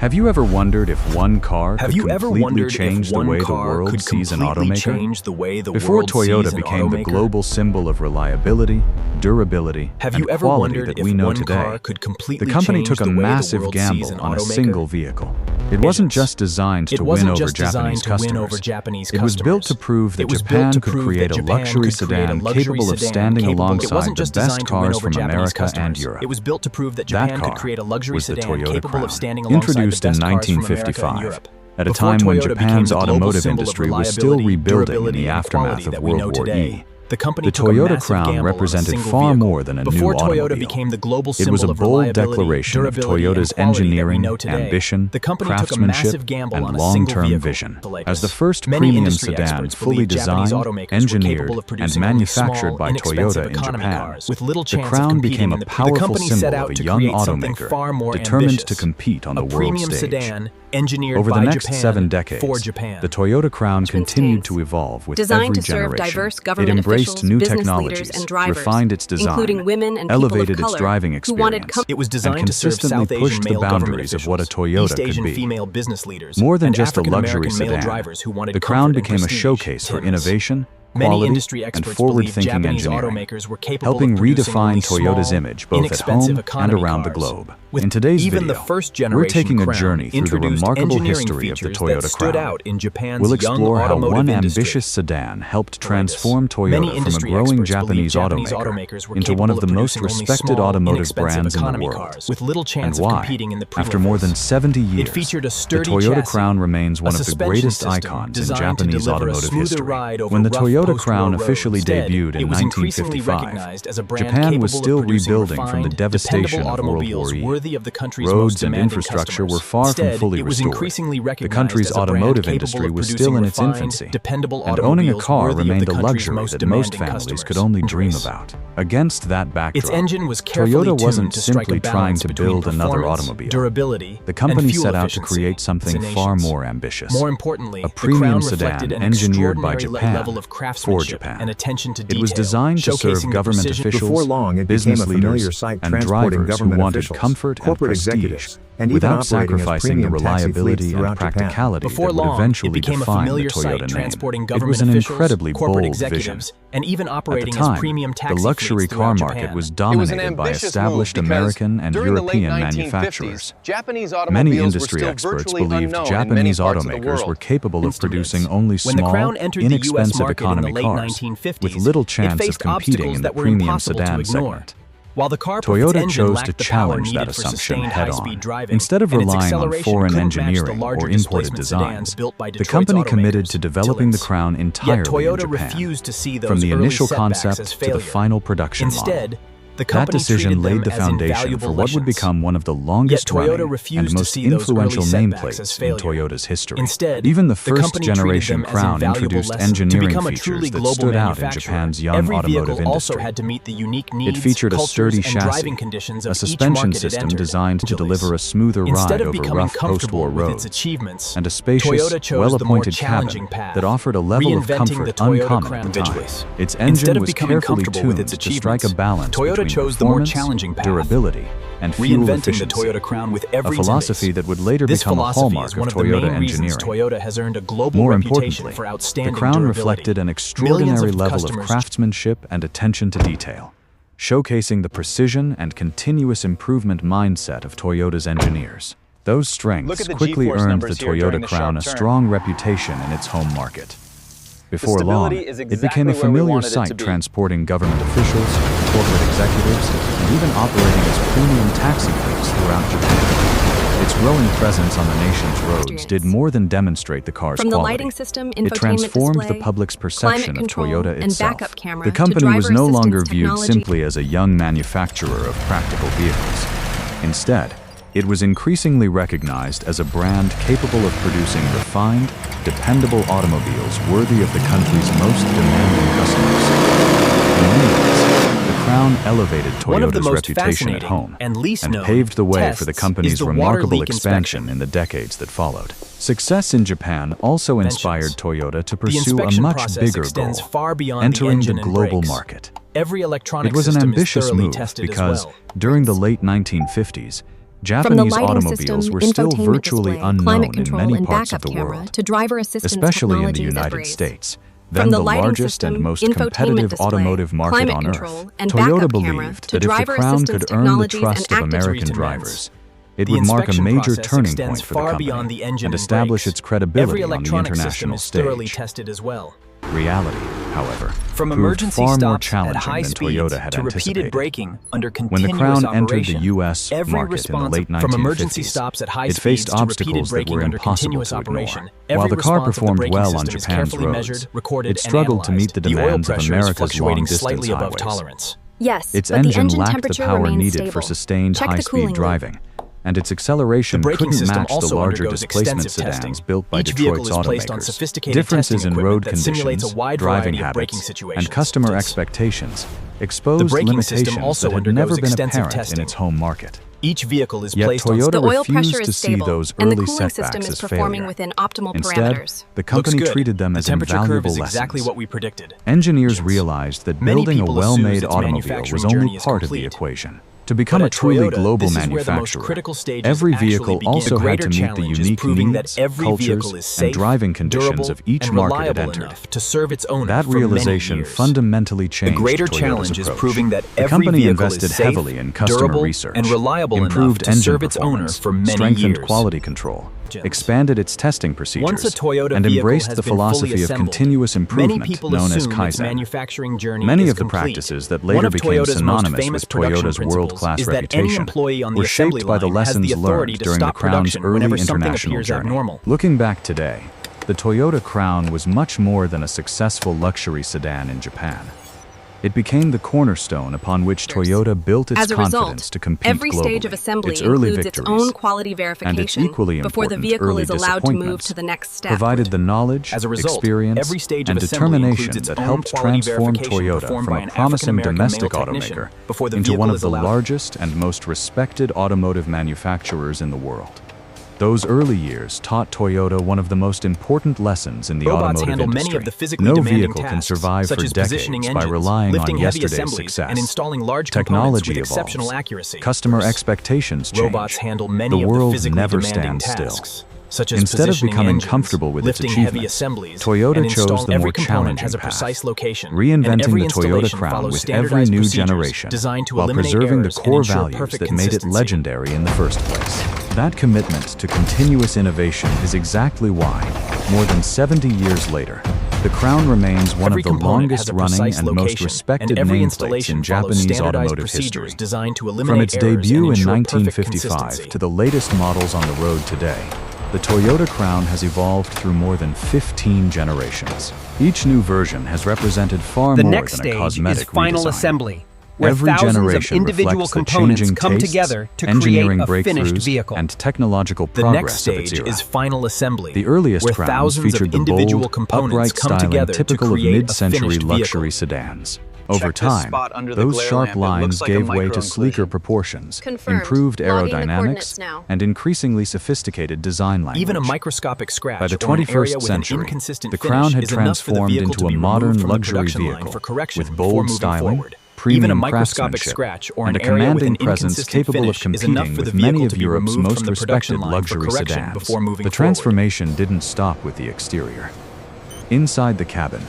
Have you ever wondered if one car could completely change the way the world sees an automaker? Before Toyota became the global symbol of reliability, durability, and quality that we know today, the company took a massive gamble on a single vehicle. It wasn't just designed to win over Japanese customers. It was built to prove that Japan could create a luxury sedan capable of standing alongside the best cars from America and Europe. That car was the Toyota Crown, introduced in 1955, at a time when Japan's automotive industry was still rebuilding in the aftermath of World War II. The Toyota Crown represented far more than a new automobile. It was a bold declaration of Toyota's engineering, ambition, craftsmanship, and long-term vision. As the first premium sedan fully designed, engineered, and manufactured by Toyota in Japan, the Crown became a powerful symbol of a young automaker determined to compete on the world stage. Over the next 7 decades, the Toyota Crown continued to evolve with every generation. It embraced new technologies, refined its design, elevated its driving experience, and consistently pushed the boundaries of what a Toyota could be. More than just a luxury sedan, the Crown became a showcase for innovation, quality, and forward-thinking engineering, helping redefine Toyota's image both at home and around the globe. In today's video, we're taking a journey through the remarkable history of the Toyota Crown. We'll explore how one ambitious sedan helped transform Toyota from a growing Japanese automaker into one of the most respected automotive brands in the world, and why, after more than 70 years, the Toyota Crown remains one of the greatest icons in Japanese automotive history. When the Toyota Crown officially debuted in 1955, Japan was still rebuilding from the devastation of World War II. Roads and infrastructure were far from fully restored. The country's automotive industry was still in its infancy, and owning a car remained a luxury that most families could only dream about. Against that backdrop, Toyota wasn't simply trying to build another automobile. The company set out to create something far more ambitious, a premium sedan engineered by Japan for Japan. It was designed to serve government officials, business leaders, and drivers who wanted comfort and prestige, without sacrificing the reliability and practicality that would eventually define the Toyota name. It was an incredibly bold vision. At the time, the luxury car market was dominated by established American and European manufacturers. Many industry experts believed Japanese automakers were capable of producing only small, inexpensive economy cars, with little chance of competing in the premium sedan segment. Toyota chose to challenge that assumption head-on. Instead of relying on foreign engineering or imported designs, the company committed to developing the Crown entirely in Japan, from the initial concept to the final production model. That decision laid the foundation for what would become one of the longest-running and most influential nameplates in Toyota's history. Even the first-generation Crown introduced engineering features that stood out in Japan's young automotive industry. It featured a sturdy chassis, a suspension system designed to deliver a smoother ride over rough post-war roads, and a spacious, well-appointed cabin that offered a level of comfort uncommon at the time. Its engine was carefully tuned to strike a balance between performance, durability, and fuel efficiency, a philosophy that would later become a hallmark of Toyota engineering. More importantly, the Crown reflected an extraordinary level of craftsmanship and attention to detail, showcasing the precision and continuous improvement mindset of Toyota's engineers. Those strengths quickly earned the Toyota Crown a strong reputation in its home market. Before long, it became a familiar sight transporting government officials, corporate executives, and even operating as premium taxi fleets throughout Japan. Its growing presence on the nation's roads did more than demonstrate the car's quality. It transformed the public's perception of Toyota itself. The company was no longer viewed simply as a young manufacturer of practical vehicles. Instead, it was increasingly recognized as a brand capable of producing refined, dependable automobiles worthy of the country's most demanding customers. In many ways, the Crown elevated Toyota's reputation at home and paved the way for the company's remarkable expansion in the decades that followed. Success in Japan also inspired Toyota to pursue a much bigger goal, entering the global market. It was an ambitious move because, during the late 1950s, Japanese automobiles were still virtually unknown in many parts of the world, especially in the United States, then the largest and most competitive automotive market on Earth. Toyota believed that if the Crown could earn the trust of American drivers, it would mark a major turning point for the company and establish its credibility on the international stage. Reality, however, proved far more challenging than Toyota had anticipated. When the Crown entered the U.S. market in the late 1950s, it faced obstacles that were impossible to ignore. While the car performed well on Japan's roads, it struggled to meet the demands of America's long-distance highways. Its engine lacked the power needed for sustained high-speed driving, and its acceleration couldn't match the larger displacement sedans built by Detroit's automakers. Differences in road conditions, driving habits, and customer expectations exposed limitations that had never been apparent in its home market. Yet Toyota refused to see those early setbacks as failure. Instead, the company treated them as invaluable lessons. Engineers realized that building a well-made automobile was only part of the equation. To become a truly global manufacturer, every vehicle also had to meet the unique needs, cultures, and driving conditions of each market it entered. That realization fundamentally changed Toyota's approach. The company invested heavily in customer research, improved engine performance, strengthened quality control, expanded its testing procedures, and embraced the philosophy of continuous improvement known as Kaizen. Many of the practices that later became synonymous with Toyota's world-class reputation were shaped by the lessons learned during the Crown's early international journey. Looking back today, the Toyota Crown was much more than a successful luxury sedan in Japan. It became the cornerstone upon which Toyota built its confidence to compete globally. Every stage of assembly includes its own quality verification and its equally before the vehicle is allowed to move to the next step. Provided the knowledge, experience, and determination that helped transform Toyota from a promising domestic automaker into one of the largest and most respected automotive manufacturers in the world. Those early years taught Toyota one of the most important lessons in the automotive industry. No vehicle can survive for decades by relying on yesterday's success. Technology evolves, customer expectations change, the world never stands still. Instead of becoming comfortable with its achievements, Toyota chose the more challenging path, reinventing the Toyota Crown with every new generation while preserving the core values that made it legendary in the first place. That commitment to continuous innovation is exactly why, more than 70 years later, the Crown remains one of the longest-running and most respected nameplates in Japanese automotive history. From its debut in 1955 to the latest models on the road today, the Toyota Crown has evolved through more than 15 generations. Each new version has represented far more than a cosmetic redesign. The next stage is final assembly, where Every thousands of generation individual reflects the components changing come tastes, together to create engineering a finished breakthroughs, vehicle. and technological The progress next of its stage era. is final assembly, The earliest where Crowns thousands featured of the individual bold, components upright come styling together to typical of create a mid-century finished luxury vehicle. sedans. Over Check this time, spot under the those glare sharp lamp. It lines looks like a gave way to micro sleeker collision. proportions, Confirmed. improved Logging the aerodynamics, coordinates now. and increasingly sophisticated design language. Even a microscopic scratch By the or an area 21st with an century, inconsistent the finish Crown had is enough for the transformed vehicle into to a be modern removed from the luxury production line vehicle for correction with before bold moving styling, forward. premium Even a microscopic craftsmanship, scratch or and an a area with an commanding presence inconsistent capable of finish is enough competing for the with many vehicle of to be Europe's removed most from the production respected line for luxury correction sedans. before moving The forward. transformation didn't stop with the exterior. Inside the cabin,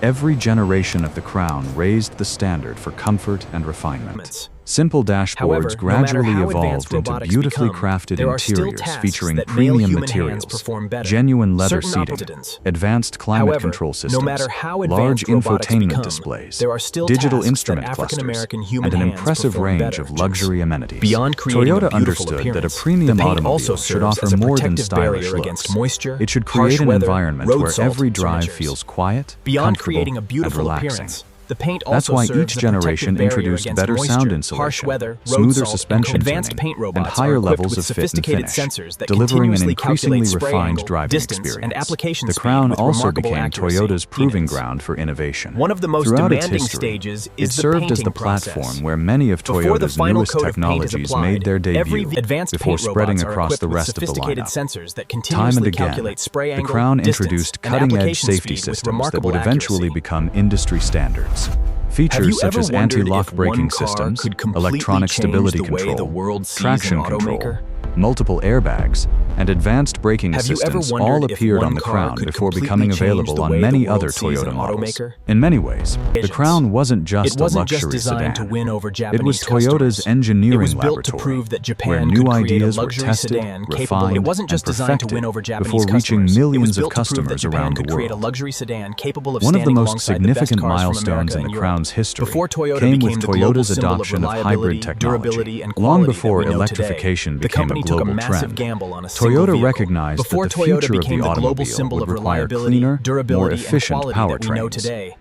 every generation of the Crown raised the standard for comfort and refinement. Simple dashboards However, no matter gradually how evolved advanced into robotics beautifully become, crafted there are still interiors tasks featuring that male premium human hands materials, perform better. genuine leather Certain seating, opticians. advanced climate However, control no systems, matter how large advanced robotics infotainment become, displays, there are still digital tasks instrument that African-American clusters, human and an hands impressive perform range better. of luxury amenities. Beyond creating a Toyota beautiful understood that a appearance, premium the paint also automobile should serves offer as a more than protective stylish barrier against looks. moisture, It should harsh create an weather, environment road where salt, every and drive temperatures. feels quiet, Beyond comfortable, creating a beautiful and relaxing. appearance, the paint That's also why serves each as a protective generation barrier introduced against better moisture, sound harsh insulation, weather, road smoother salt, suspension and advanced tuning, paint robots and higher are equipped levels with of fit and sophisticated finish, sensors that delivering an continuously increasingly calculate spray refined angle, driving distance, experience. and application The speed Crown with also remarkable became accuracy. Toyota's proving Enins. ground for innovation. One of the most Throughout its demanding history, stages it is the served as painting the platform process. where many of Before the Toyota's final newest coat of paint is technologies applied, made their every debut advanced before paint spreading robots are across equipped the with rest of the sophisticated lineup. sensors that Time continuously and again, calculate spray the angle, Crown distance, introduced and cutting-edge application safety speed with systems that remarkable would eventually accuracy. become industry standards. Features such as anti-lock braking systems, electronic stability control, traction control, multiple airbags, and advanced braking assistance all appeared on the Crown before becoming available on many other Toyota models. In many ways, the Crown wasn't just a luxury sedan. It was Toyota's engineering laboratory, where new ideas were tested, refined, and perfected before reaching millions of customers around the world. One of the most significant milestones in the Crown's history came with Toyota's adoption of hybrid technology, long before electrification became a global trend. Toyota recognized that the future of the automobile would require cleaner, more efficient powertrains.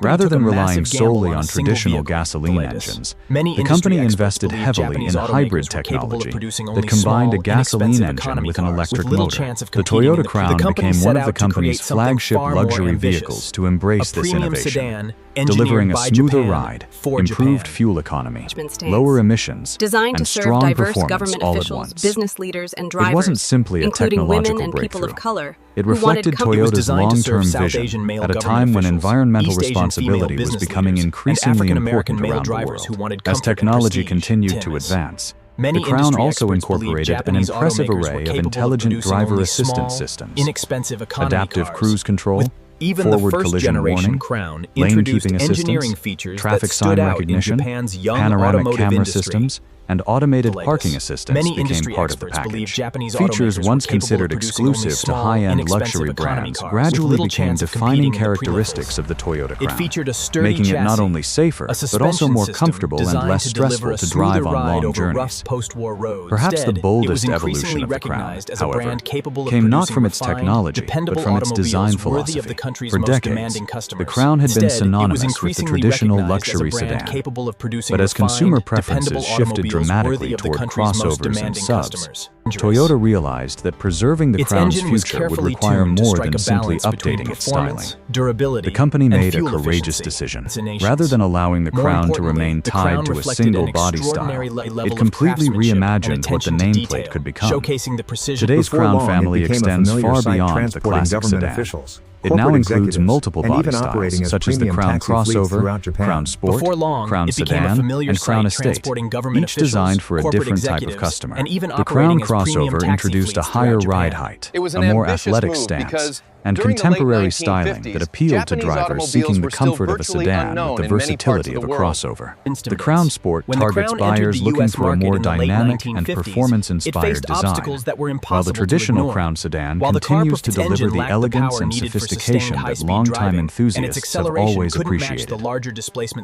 Rather than relying solely on traditional gasoline engines, the company invested heavily in hybrid technology that combined a gasoline engine with an electric motor. The Toyota Crown became one of the company's flagship luxury vehicles to embrace this innovation, delivering a smoother ride, improved fuel economy, lower emissions, and strong performance all at once. Business leaders and drivers, it wasn't simply a technological breakthrough. It reflected Toyota's long-term vision at a time when environmental responsibility was becoming increasingly important around the world. As technology continued to advance, the Crown also incorporated an impressive array of intelligent driver assistance systems, adaptive cruise control, forward collision warning, lane keeping assistance, traffic sign recognition, panoramic camera systems, and automated parking assistance became part of the package. Features once considered exclusive to high-end luxury brands gradually became defining characteristics of the Toyota Crown, making it not only safer, but also more comfortable and less stressful to drive on long journeys. Perhaps the boldest evolution of the Crown, however, came not from its technology, but from its design philosophy. For decades, the Crown had been synonymous with the traditional luxury sedan, but as consumer preferences shifted dramatically toward crossovers and subs, Toyota realized that preserving the Crown's future would require more than simply updating its styling. The company made a courageous decision. Rather than allowing the Crown to remain tied to a single body style, it completely reimagined what the nameplate could become. Today's Crown family extends far beyond the classic sedan. It now includes multiple body styles, such as the Crown Crossover, Crown Sport, Crown Sedan, and Crown Estate, each designed for a different type of customer. The Crown Crossover introduced a higher ride height, a more athletic stance, and contemporary styling that appealed to drivers seeking the comfort of a sedan with the versatility of a crossover. The Crown Sport targets buyers looking for a more dynamic and performance-inspired design, while the traditional Crown Sedan continues to deliver the elegance and sophistication that longtime enthusiasts have always appreciated.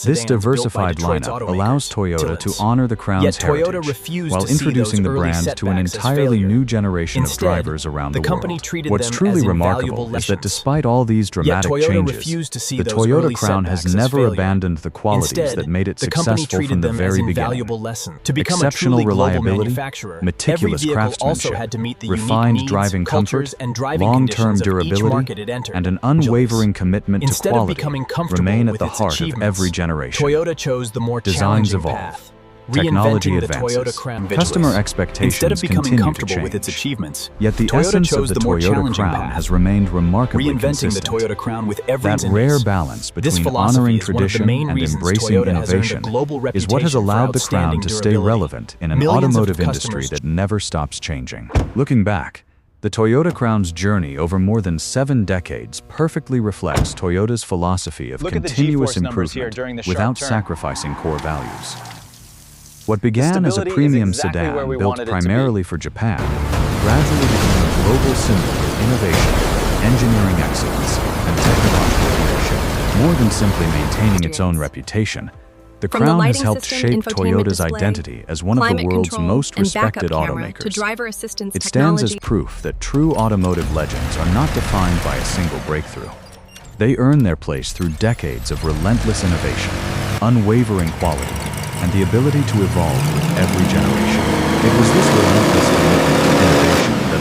This diversified lineup allows Toyota to honor the Crown's heritage, while introducing the brand to an entirely new generation of drivers around the world. What's truly remarkable is that despite all these dramatic changes, the Toyota Crown has never abandoned the qualities that made it successful from the very beginning. Exceptional reliability, meticulous craftsmanship, refined driving comfort, long-term durability, and an unwavering commitment to quality remain at the heart of every generation. Designs evolve. Technology advances. Customer expectations continue to change. Yet the essence of the Toyota Crown has remained remarkably consistent. That rare balance between honoring tradition and embracing innovation is what has allowed the Crown to stay relevant in an automotive industry that never stops changing. Looking back, the Toyota Crown's journey over more than 7 decades perfectly reflects Toyota's philosophy of continuous improvement without sacrificing core values. What began as a premium sedan built primarily for Japan gradually became a global symbol of innovation, engineering excellence, and technological leadership. More than simply maintaining its own reputation, the Crown has helped shape Toyota's identity as one of the world's most respected automakers. It stands as proof that true automotive legends are not defined by a single breakthrough. They earn their place through decades of relentless innovation, unwavering quality, and the ability to evolve with every generation. It was this relentless commitment to innovation that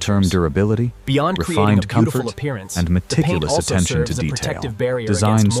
long-term durability, Beyond creating a refined beautiful comfort, appearance, and the paint meticulous also attention serves to as a detail. protective barrier Design against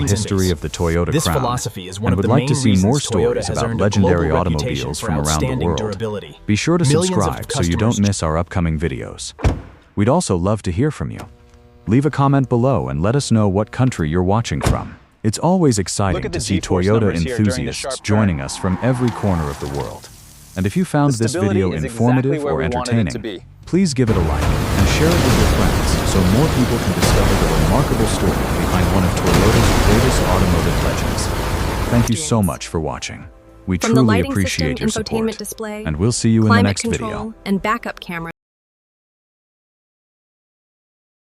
incredible history of the Toyota This Crown, philosophy is one and of would the like to main see more reasons Toyota stories has about earned a legendary global reputation automobiles for from around the outstanding world. durability. Be sure to Millions of subscribe so you don't customers- miss our upcoming videos. We'd also love to hear from you. Leave a comment below and let us know what country you're watching from. It's always exciting to see Toyota enthusiasts joining us from every corner of the world. And if you found this video informative or entertaining, please give it a like and share it with your friends so more people can discover the remarkable story behind one of Toyota's greatest automotive legends. Thank you so much for watching. We From the truly lighting appreciate system, your infotainment support, display, and we'll see you in the climate next control, video. and backup camera